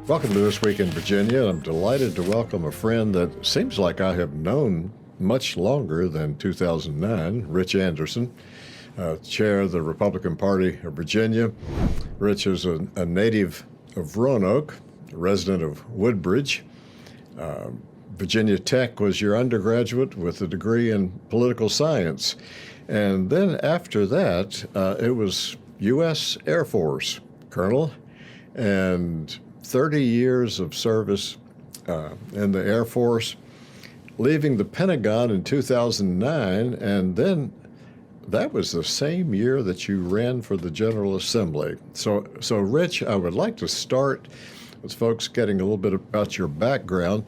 Welcome to This Week in Virginia. I'm delighted to welcome a friend that seems like I have known much longer than 2009, Rich Anderson, chair of the Republican Party of Virginia. Rich is a native of Roanoke, a resident of Woodbridge. Virginia Tech was your undergraduate with a degree in political science. And then after that, it was U.S. Air Force colonel and 30 years of service in the Air Force, leaving the Pentagon in 2009, and then that was the same year that you ran for the General Assembly. So Rich, I would like to start with folks getting a little bit about your background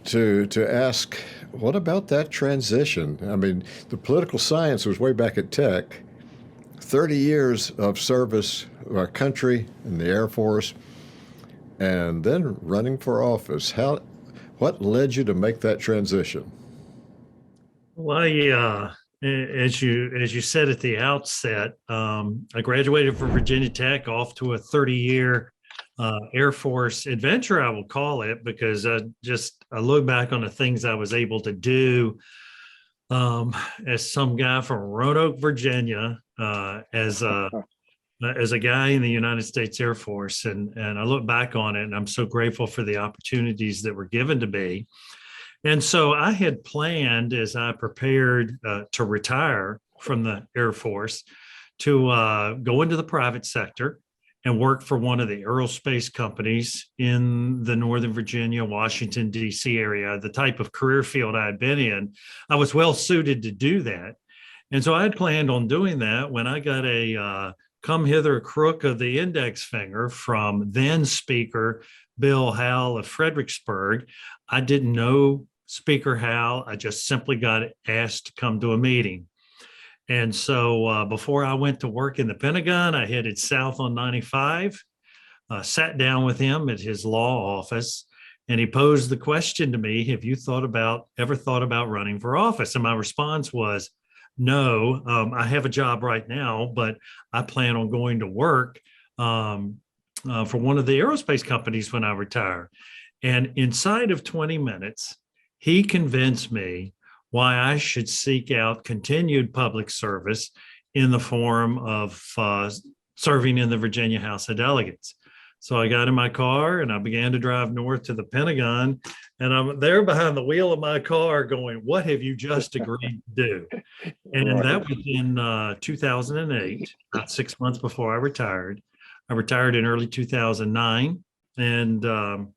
to ask, what about that transition? I mean, the political science was way back at Tech, 30 years of service to our country in the Air Force, and then running for office. What led you to make that transition? Well, as you said at the outset, I graduated from Virginia Tech, off to a 30-year Air Force adventure, I will call it, because I look back on the things I was able to do as some guy from Roanoke, Virginia, as a guy in the United States Air Force. And I look back on it and I'm so grateful for the opportunities that were given to me. And so I had planned, as I prepared to retire from the Air Force, to go into the private sector and work for one of the aerospace companies in the Northern Virginia, Washington, D.C. area. The type of career field I had been in, I was well suited to do that. And so I had planned on doing that when I got a come hither crook of the index finger from then Speaker Bill Howell of Fredericksburg. I didn't know Speaker Howell. I just simply got asked to come to a meeting. And so before I went to work in the Pentagon, I headed south on 95, sat down with him at his law office, and he posed the question to me, have you ever thought about running for office? And my response was, no, I have a job right now, but I plan on going to work for one of the aerospace companies when I retire. And inside of 20 minutes, he convinced me why I should seek out continued public service in the form of serving in the Virginia House of Delegates. So I got in my car and I began to drive north to the Pentagon, and I'm there behind the wheel of my car going, what have you just agreed to do? And that was in 2008, about 6 months before I retired. I retired in early 2009 and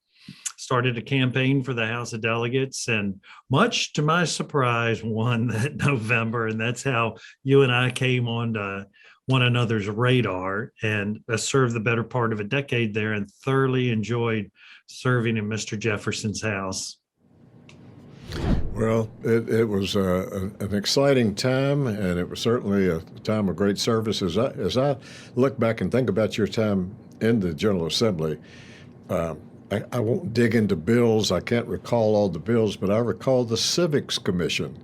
started a campaign for the House of Delegates, and much to my surprise, won that November. And that's how you and I came onto one another's radar. And I served the better part of a decade there and thoroughly enjoyed serving in Mr. Jefferson's house. Well, it was an exciting time, and it was certainly a time of great service. As I look back and think about your time in the General Assembly, I won't dig into bills. I can't recall all the bills, but I recall the Civics Commission.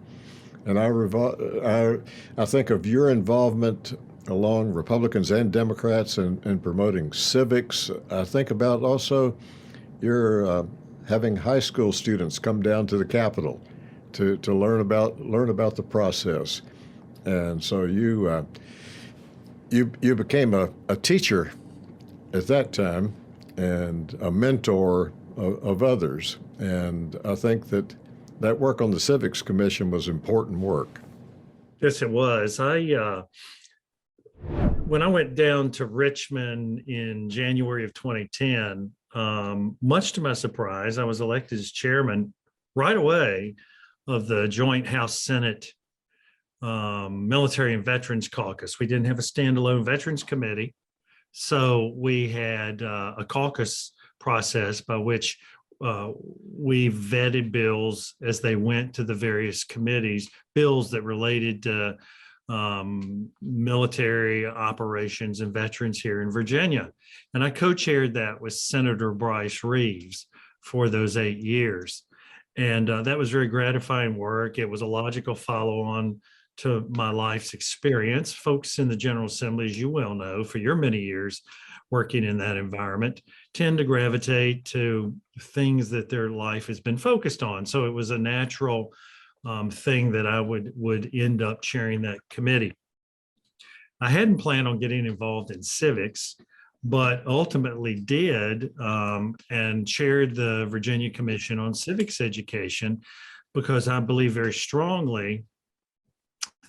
And I think of your involvement along Republicans and Democrats in promoting civics. I think about also your having high school students come down to the Capitol to learn about the process. And so you became a teacher at that time and a mentor of others. And I think that work on the Civics Commission was important work. Yes, it was. When I went down to Richmond in January of 2010, much to my surprise, I was elected as chairman right away of the Joint House-Senate Military and Veterans Caucus. We didn't have a standalone Veterans Committee, so we had a caucus process by which we vetted bills as they went to the various committees, bills that related to military operations and veterans here in Virginia. And I co-chaired that with Senator Bryce Reeves for those 8 years. And that was very gratifying work. It was a logical follow-on to my life's experience. Folks in the General Assembly, as you well know, for your many years working in that environment, tend to gravitate to things that their life has been focused on. So it was a natural thing that I would end up chairing that committee. I hadn't planned on getting involved in civics, but ultimately did, and chaired the Virginia Commission on Civics Education, because I believe very strongly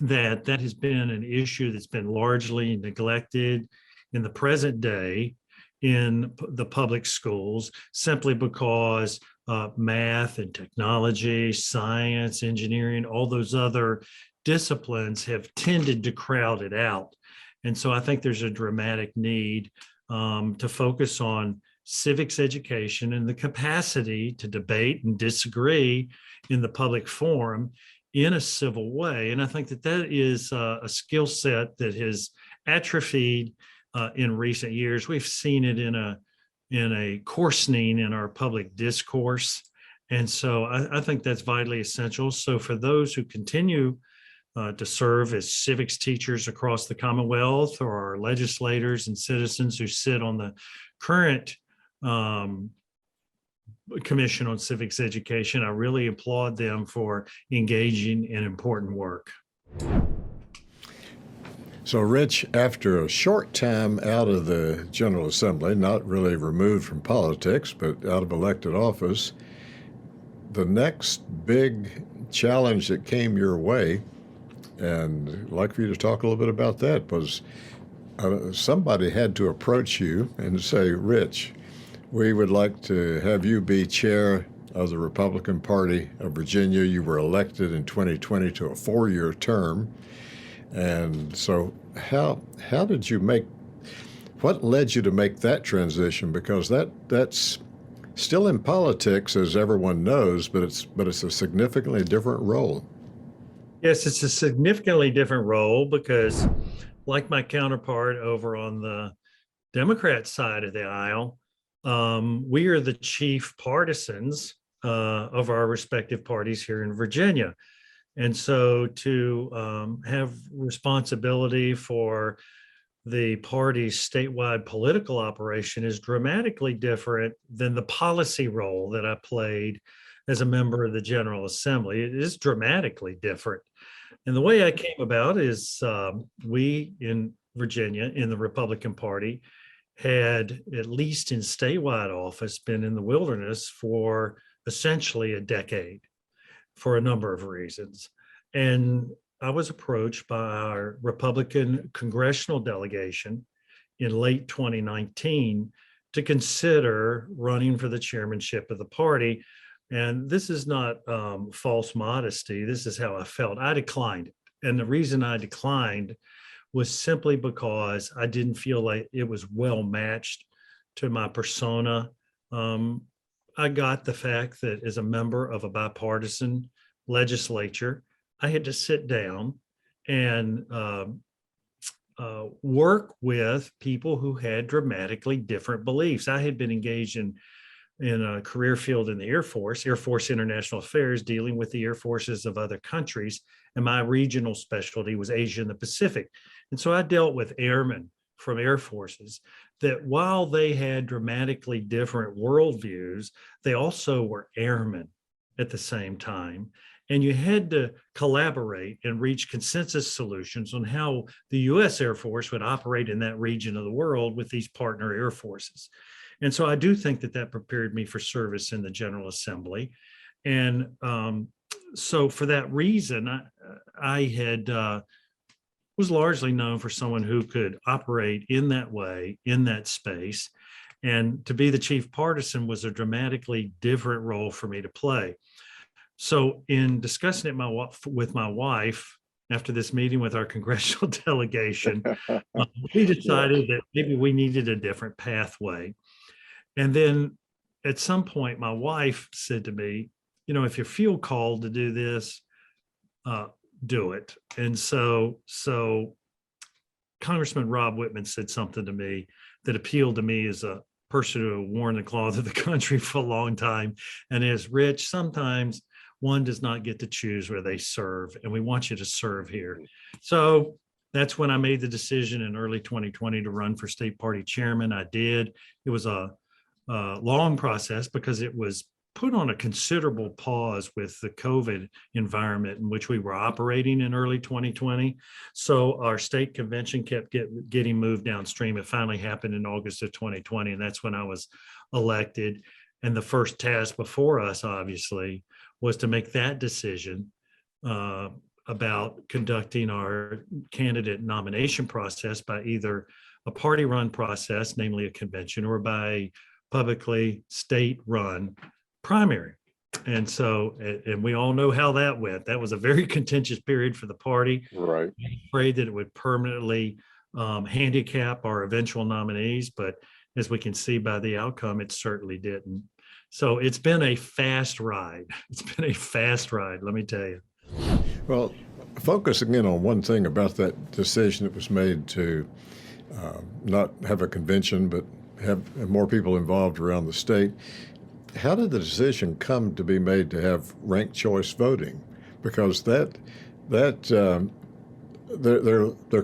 that that has been an issue that's been largely neglected in the present day in the public schools, simply because math and technology, science, engineering, all those other disciplines have tended to crowd it out. And so I think there's a dramatic need to focus on civics education and the capacity to debate and disagree in the public forum in a civil way. And I think that that is a skill set that has atrophied in recent years. We've seen it in a coarsening in our public discourse. And so I think that's vitally essential. So for those who continue to serve as civics teachers across the Commonwealth, or our legislators and citizens who sit on the current Commission on Civics Education, I really applaud them for engaging in important work. So, Rich, after a short time out of the General Assembly, not really removed from politics, but out of elected office, the next big challenge that came your way, and I'd like for you to talk a little bit about that, was somebody had to approach you and say, Rich, we would like to have you be chair of the Republican Party of Virginia. You were elected in 2020 to a 4-year term. And so how did you what led you to make that transition? Because that's still in politics, as everyone knows, but it's a significantly different role. Yes, it's a significantly different role because, like my counterpart over on the Democrat side of the aisle, we are the chief partisans of our respective parties here in Virginia. And so to have responsibility for the party's statewide political operation is dramatically different than the policy role that I played as a member of the General Assembly. It is dramatically different. And the way I came about is we in Virginia, in the Republican Party, had, at least in statewide office, been in the wilderness for essentially a decade for a number of reasons. And I was approached by our Republican congressional delegation in late 2019 to consider running for the chairmanship of the party. And this is not false modesty. This is how I felt. I declined it. And the reason I declined was simply because I didn't feel like it was well matched to my persona. I got the fact that as a member of a bipartisan legislature, I had to sit down and work with people who had dramatically different beliefs. I had been engaged in a career field in the Air Force International Affairs, dealing with the air forces of other countries. And my regional specialty was Asia and the Pacific. And so I dealt with airmen from air forces that, while they had dramatically different worldviews, they also were airmen at the same time. And you had to collaborate and reach consensus solutions on how the U.S. Air Force would operate in that region of the world with these partner air forces. And so I do think that prepared me for service in the General Assembly. And so for that reason, I had was largely known for someone who could operate in that way, in that space. And to be the chief partisan was a dramatically different role for me to play. So in discussing it with my wife, after this meeting with our congressional delegation, we decided that maybe we needed a different pathway. And then at some point, my wife said to me, if you feel called to do this, do it. And so Congressman Rob Whitman said something to me that appealed to me as a person who worn the cloth of the country for a long time. And as Rich, sometimes one does not get to choose where they serve, and we want you to serve here. So that's when I made the decision in early 2020 to run for state party chairman. I did. It was a long process because it was put on a considerable pause with the COVID environment in which we were operating in early 2020. So our state convention kept getting moved downstream. It finally happened in August of 2020, and that's when I was elected. And the first task before us, obviously, was to make that decision about conducting our candidate nomination process by either a party-run process, namely a convention, or by publicly state-run primary. And so, and we all know how that went. That was a very contentious period for the party. Right. Afraid that it would permanently handicap our eventual nominees, but as we can see by the outcome, it certainly didn't. So it's been a fast ride. It's been a fast ride, let me tell you. Well, focusing in on one thing about that decision that was made to not have a convention, but have more people involved around the state. How did the decision come to be made to have ranked choice voting? Because there are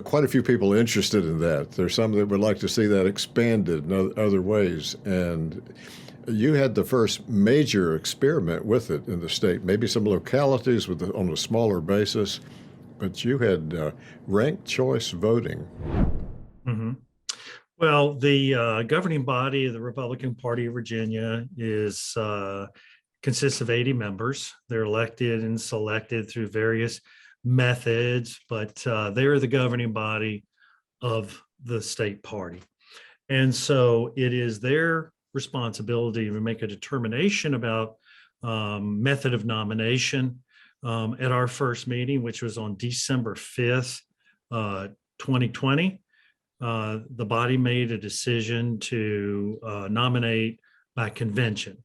quite a few people interested in that. There's some that would like to see that expanded in other ways. And you had the first major experiment with it in the state, maybe some localities on a smaller basis, but you had ranked choice voting. Mm-hmm. Well, the governing body of the Republican Party of Virginia consists of 80 members. They're elected and selected through various methods, but they're the governing body of the state party. And so it is their responsibility to make a determination about method of nomination. At our first meeting, which was on December 5th, 2020, the body made a decision to nominate by convention.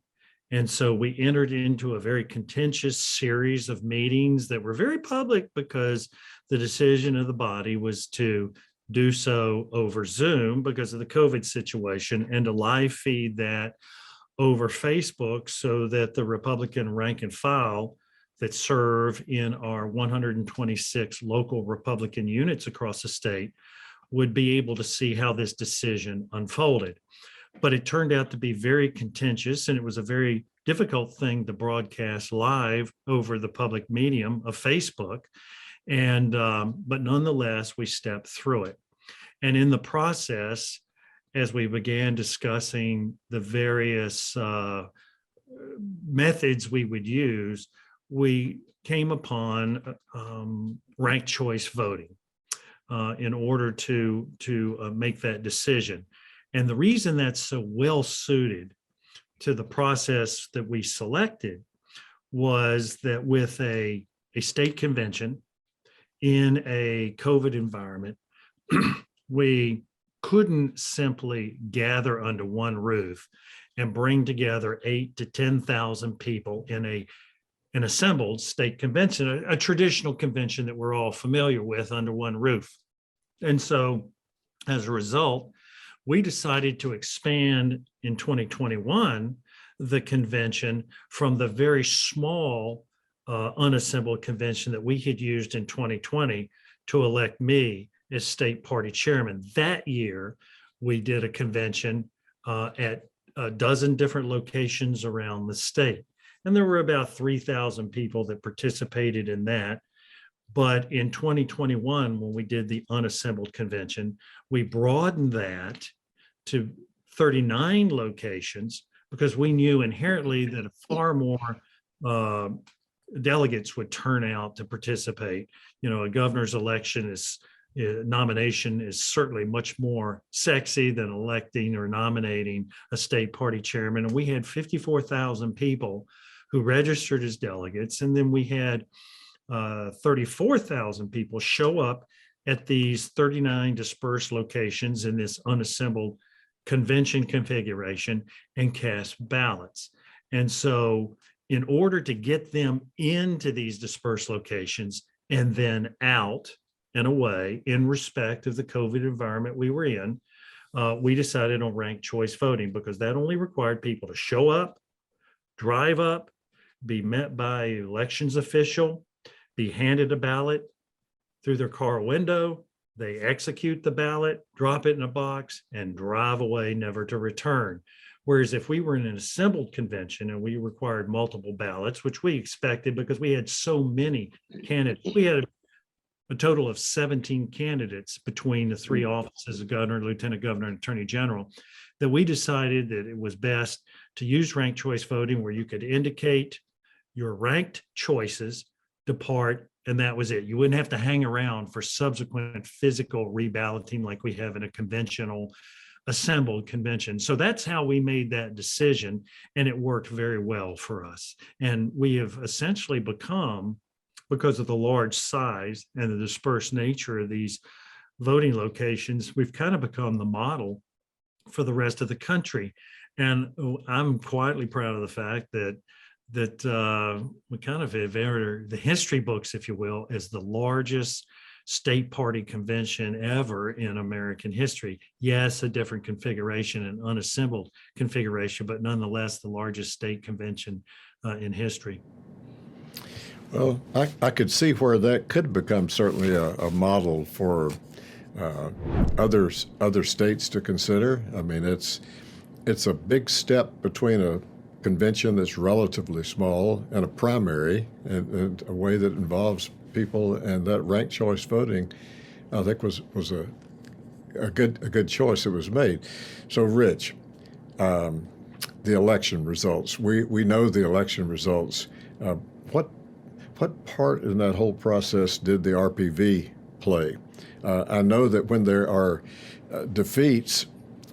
And so we entered into a very contentious series of meetings that were very public because the decision of the body was to do so over Zoom because of the COVID situation and to live feed that over Facebook so that the Republican rank and file that serve in our 126 local Republican units across the state would be able to see how this decision unfolded. But it turned out to be very contentious, and it was a very difficult thing to broadcast live over the public medium of Facebook. And but nonetheless, we stepped through it. And in the process, as we began discussing the various methods we would use, we came upon ranked choice voting in order to make that decision. And the reason that's so well suited to the process that we selected was that with a state convention in a COVID environment, we couldn't simply gather under one roof and bring together 8,000 to 10,000 people in an assembled state convention, a traditional convention that we're all familiar with under one roof. And so as a result, we decided to expand in 2021 the convention from the very small unassembled convention that we had used in 2020 to elect me as state party chairman. That year, we did a convention at a dozen different locations around the state. And there were about 3,000 people that participated in that. But in 2021, when we did the unassembled convention, we broadened that to 39 locations because we knew inherently that far more delegates would turn out to participate. You know, a governor's election nomination is certainly much more sexy than electing or nominating a state party chairman. And we had 54,000 people who registered as delegates. And then we had 34,000 people show up at these 39 dispersed locations in this unassembled convention configuration and cast ballots. And so in order to get them into these dispersed locations and then out and away in respect of the COVID environment we were in, we decided on ranked choice voting because that only required people to show up, drive up, be met by an elections official, be handed a ballot through their car window. They execute the ballot, drop it in a box, and drive away, never to return. Whereas if we were in an assembled convention and we required multiple ballots, which we expected because we had so many candidates, we had a total of 17 candidates between the three offices of governor, lieutenant governor, and attorney general, that we decided that it was best to use ranked choice voting, where you could indicate your ranked choices, depart, and that was it. You wouldn't have to hang around for subsequent physical reballoting like we have in a conventional assembled convention. So that's how we made that decision, and it worked very well for us. And we have essentially become, because of the large size and the dispersed nature of these voting locations, we've kind of become the model for the rest of the country. And I'm quietly proud of the fact that we kind of have entered the history books, if you will, as the largest state party convention ever in American history. Yes, a different configuration, an unassembled configuration, but nonetheless the largest state convention in history. Well, I could see where that could become certainly a model for other states to consider. I mean, it's a big step between a convention that's relatively small and a primary, and a way that involves people, and that ranked choice voting, I think was a good choice that was made. So, Rich, the election results. We know the election results. What part in that whole process did the RPV play? I know that when there are defeats,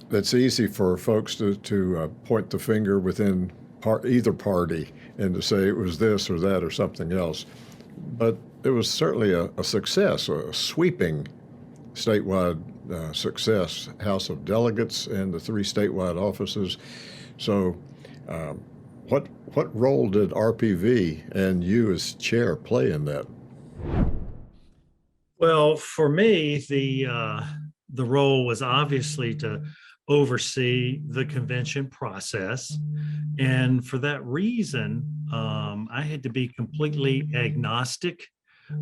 that's easy for folks to point the finger within either party and to say it was this or that or something else. But it was certainly a success, a sweeping statewide success, House of Delegates and the 3 statewide offices. So what role did RPV and you as chair play in that? Well, for me, the role was obviously to oversee the convention process. And for that reason, I had to be completely agnostic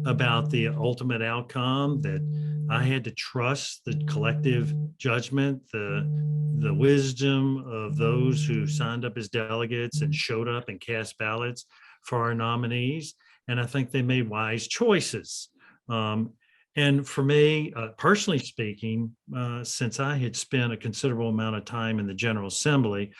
about the ultimate outcome, that I had to trust the collective judgment, the wisdom of those who signed up as delegates and showed up and cast ballots for our nominees. And I think they made wise choices. And for me, personally speaking, since I had spent a considerable amount of time in the General Assembly,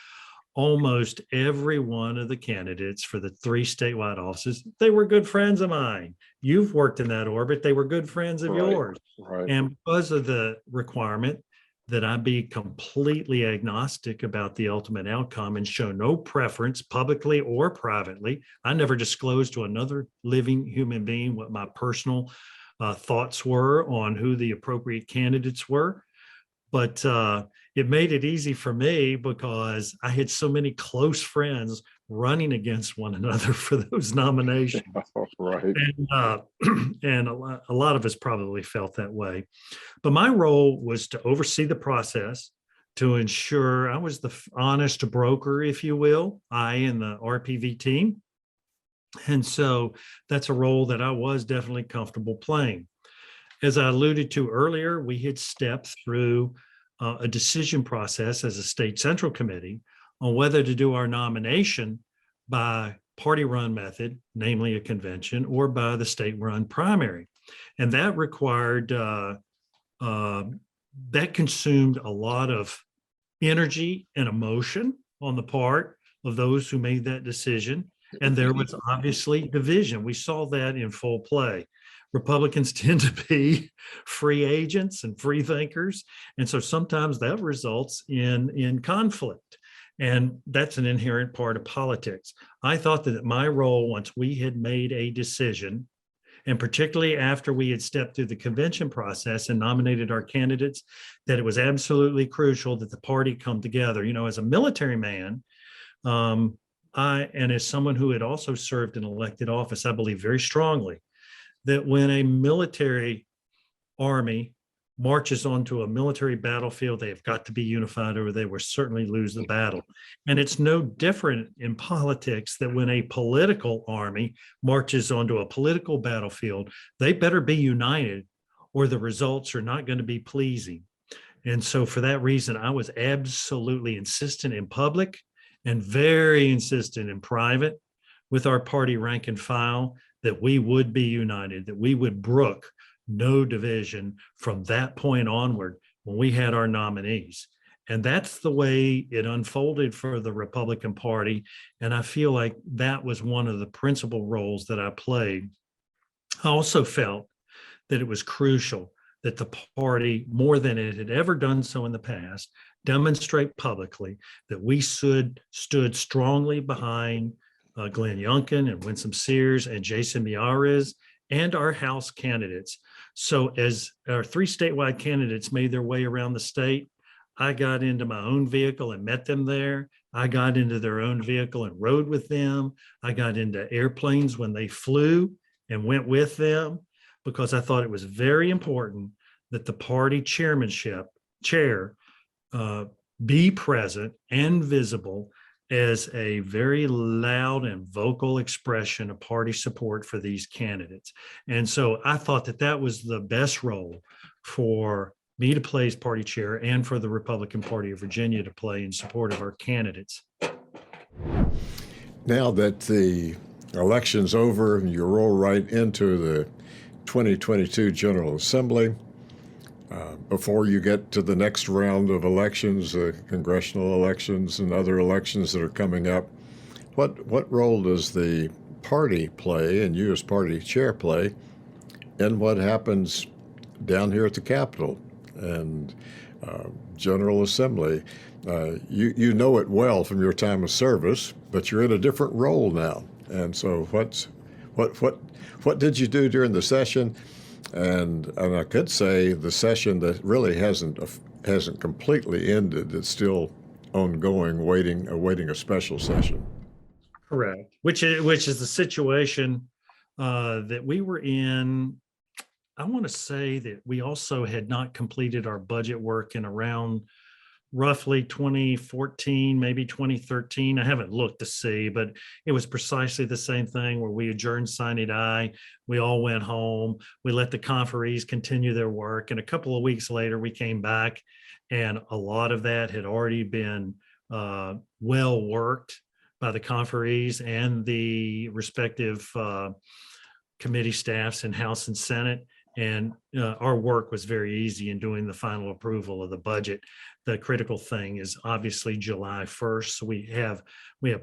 almost every one of the candidates for the 3 statewide offices, they were good friends of mine. You've worked in that orbit. They were good friends of yours. Right. And because of the requirement that I be completely agnostic about the ultimate outcome and show no preference publicly or privately, I never disclosed to another living human being what my personal thoughts were on who the appropriate candidates were. But it made it easy for me because I had so many close friends running against one another for those nominations. Right. And a lot of us probably felt that way. But my role was to oversee the process, to ensure I was the honest broker, if you will, I and the RPV team. And so that's a role that I was definitely comfortable playing. As I alluded to earlier, we had stepped through a decision process as a state central committee on whether to do our nomination by party-run method, namely a convention, or by the state-run primary. And that required, that consumed a lot of energy and emotion on the part of those who made that decision. And there was obviously division. We saw that in full play. Republicans tend to be free agents and free thinkers. And so sometimes that results in conflict. And that's an inherent part of politics. I thought that my role, once we had made a decision, and particularly after we had stepped through the convention process and nominated our candidates, that it was absolutely crucial that the party come together. You know, as a military man, and as someone who had also served in elected office, I believe very strongly that when a military army marches onto a military battlefield, they have got to be unified or they will certainly lose the battle. And it's no different in politics that when a political army marches onto a political battlefield, they better be united or the results are not going to be pleasing. And so for that reason, I was absolutely insistent in public and very insistent in private with our party rank and file that we would be united, that we would brook no division from that point onward when we had our nominees. And that's the way it unfolded for the Republican Party. And I feel like that was one of the principal roles that I played. I also felt that it was crucial that the party, more than it had ever done so in the past, demonstrate publicly that we stood strongly behind Glenn Youngkin and Winsome Sears and Jason Miyares and our House candidates. So as our 3 statewide candidates made their way around the state, I got into my own vehicle and met them there. I got into their own vehicle and rode with them. I got into airplanes when they flew and went with them because I thought it was very important that the party chair be present and visible as a very loud and vocal expression of party support for these candidates. And so I thought that that was the best role for me to play as party chair and for the Republican Party of Virginia to play in support of our candidates. Now that the election's over and you roll right into the 2022 General Assembly, before you get to the next round of elections, congressional elections and other elections that are coming up, what role does the party play and you as party chair play in what happens down here at the Capitol and General Assembly? You know it well from your time of service, but you're in a different role now. And so what did you do during the session? And I could say the session that really hasn't completely ended. It's still ongoing, awaiting a special session. Correct. Which is the situation that we were in. I want to say that we also had not completed our budget work in around roughly 2014, maybe 2013. I haven't looked to see, but it was precisely the same thing where we adjourned sine die. We all went home. We let the conferees continue their work. And a couple of weeks later, we came back and a lot of that had already been well worked by the conferees and the respective committee staffs in House and Senate. And our work was very easy in doing the final approval of the budget. The critical thing is obviously July 1st. So we have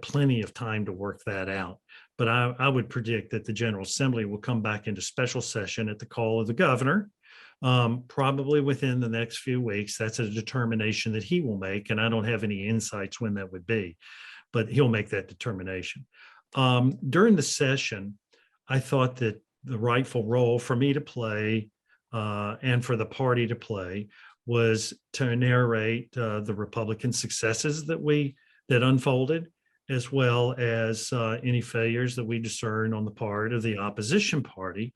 plenty of time to work that out. But I would predict that the General Assembly will come back into special session at the call of the governor, probably within the next few weeks. That's a determination that he will make. And I don't have any insights when that would be, but he'll make that determination. During the session, I thought that the rightful role for me to play and for the party to play was to narrate the Republican successes that unfolded, as well as any failures that we discern on the part of the opposition party.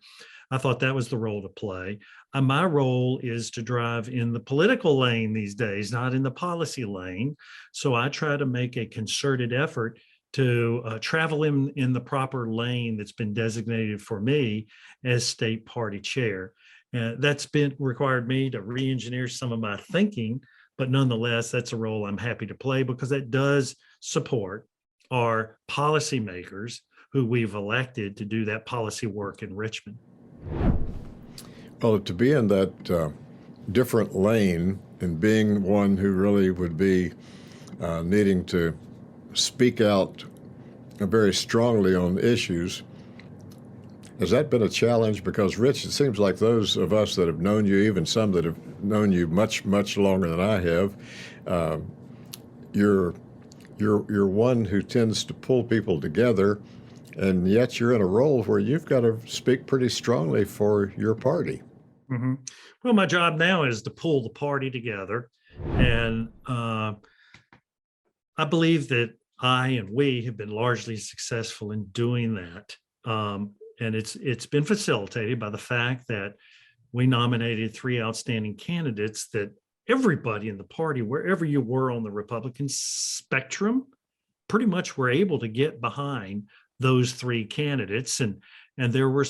I thought that was the role to play. My role is to drive in the political lane these days, not in the policy lane. So I try to make a concerted effort to travel in the proper lane that's been designated for me as state party chair. That's been required me to re-engineer some of my thinking, but nonetheless, that's a role I'm happy to play because that does support our policymakers who we've elected to do that policy work in Richmond. Well, to be in that different lane and being one who really would be needing to speak out very strongly on issues, has that been a challenge? Because, Rich, it seems like those of us that have known you, even some that have known you much, much longer than I have, you're one who tends to pull people together, and yet you're in a role where you've got to speak pretty strongly for your party. Mm-hmm. Well, my job now is to pull the party together, and I believe that I and we have been largely successful in doing that. And it's been facilitated by the fact that we nominated 3 outstanding candidates that everybody in the party, wherever you were on the Republican spectrum, pretty much were able to get behind those 3 candidates. And there were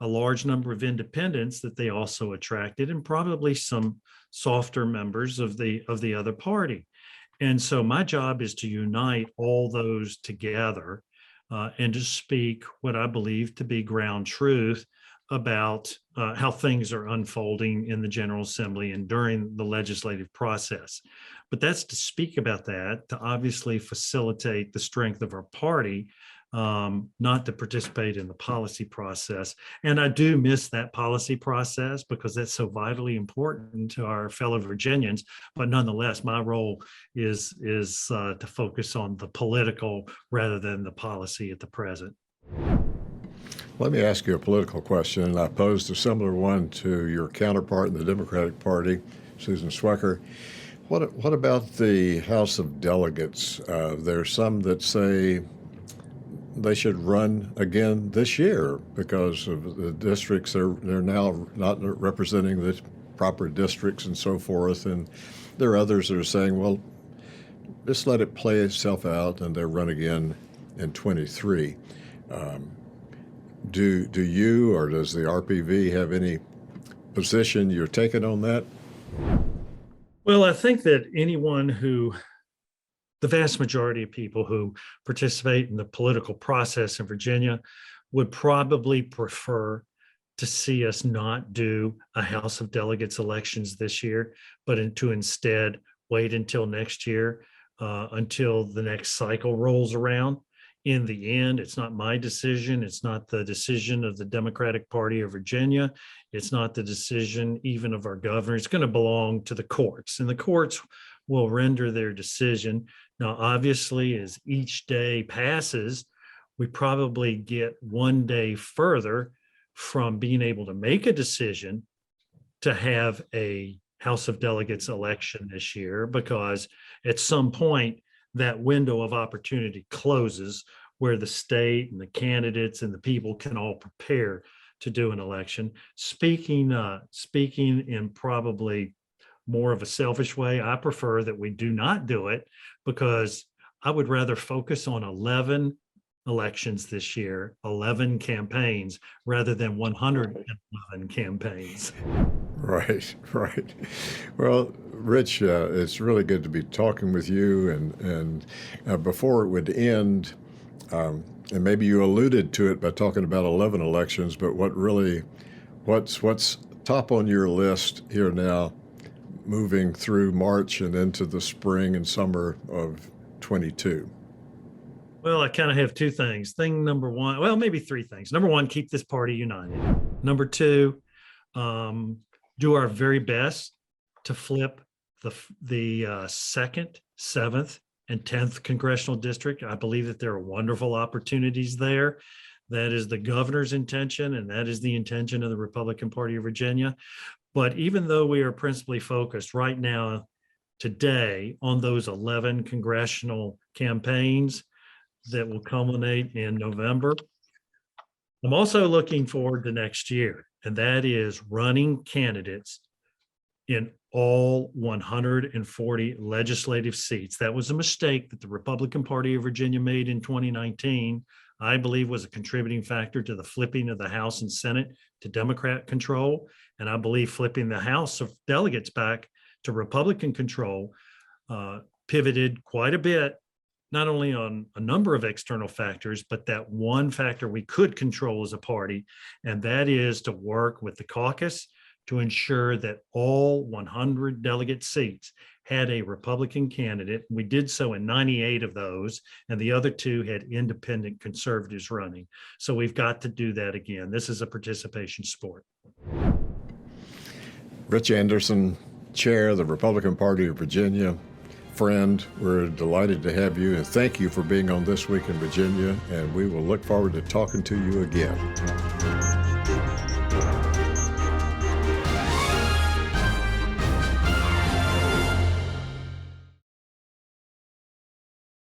a large number of independents that they also attracted, and probably some softer members of the other party. And so my job is to unite all those together and to speak what I believe to be ground truth about how things are unfolding in the General Assembly and during the legislative process. But that's to speak about that, to obviously facilitate the strength of our party, not to participate in the policy process. And I do miss that policy process because that's so vitally important to our fellow Virginians. But nonetheless, my role is to focus on the political rather than the policy at the present. Let me ask you a political question. I posed a similar one to your counterpart in the Democratic Party, Susan Swecker. What about the House of Delegates? There's some that say they should run again this year because of the districts. They're now not representing the proper districts and so forth. And there are others that are saying, well, just let it play itself out and they'll run again in 23. Do you or does the RPV have any position you're taking on that? Well, I think that the vast majority of people who participate in the political process in Virginia would probably prefer to see us not do a House of Delegates elections this year, but to instead wait until next year, until the next cycle rolls around. In the end, it's not my decision. It's not the decision of the Democratic Party of Virginia. It's not the decision even of our governor. It's going to belong to the courts, and the courts will render their decision. Now, obviously, as each day passes, we probably get one day further from being able to make a decision to have a House of Delegates election this year, because at some point, that window of opportunity closes where the state and the candidates and the people can all prepare to do an election. Speaking in probably more of a selfish way, I prefer that we do not do it, because I would rather focus on 11 elections this year, 11 campaigns, rather than 111 campaigns. Right. Well, Rich, it's really good to be talking with you. And before it would end, and maybe you alluded to it by talking about 11 elections, but what's top on your list here now, moving through March and into the spring and summer of 22? Well, I kind of have 2 things. Thing number 1, well, maybe 3 things. Number 1, keep this party united. Number 2, do our very best to flip the 2nd, 7th, and 10th congressional district. I believe that there are wonderful opportunities there. That is the governor's intention, and that is the intention of the Republican Party of Virginia. But even though we are principally focused right now, today, on those 11 congressional campaigns that will culminate in November, I'm also looking forward to next year, and that is running candidates in all 140 legislative seats. That was a mistake that the Republican Party of Virginia made in 2019. I believe was a contributing factor to the flipping of the House and Senate to Democrat control. And I believe flipping the House of Delegates back to Republican control pivoted quite a bit, not only on a number of external factors, but that one factor we could control as a party, and that is to work with the caucus to ensure that all 100 delegate seats had a Republican candidate. We did so in 98 of those, and the other 2 had independent conservatives running. So we've got to do that again. This is a participation sport. Rich Anderson, Chair of the Republican Party of Virginia. Friend, we're delighted to have you, and thank you for being on This Week in Virginia, and we will look forward to talking to you again.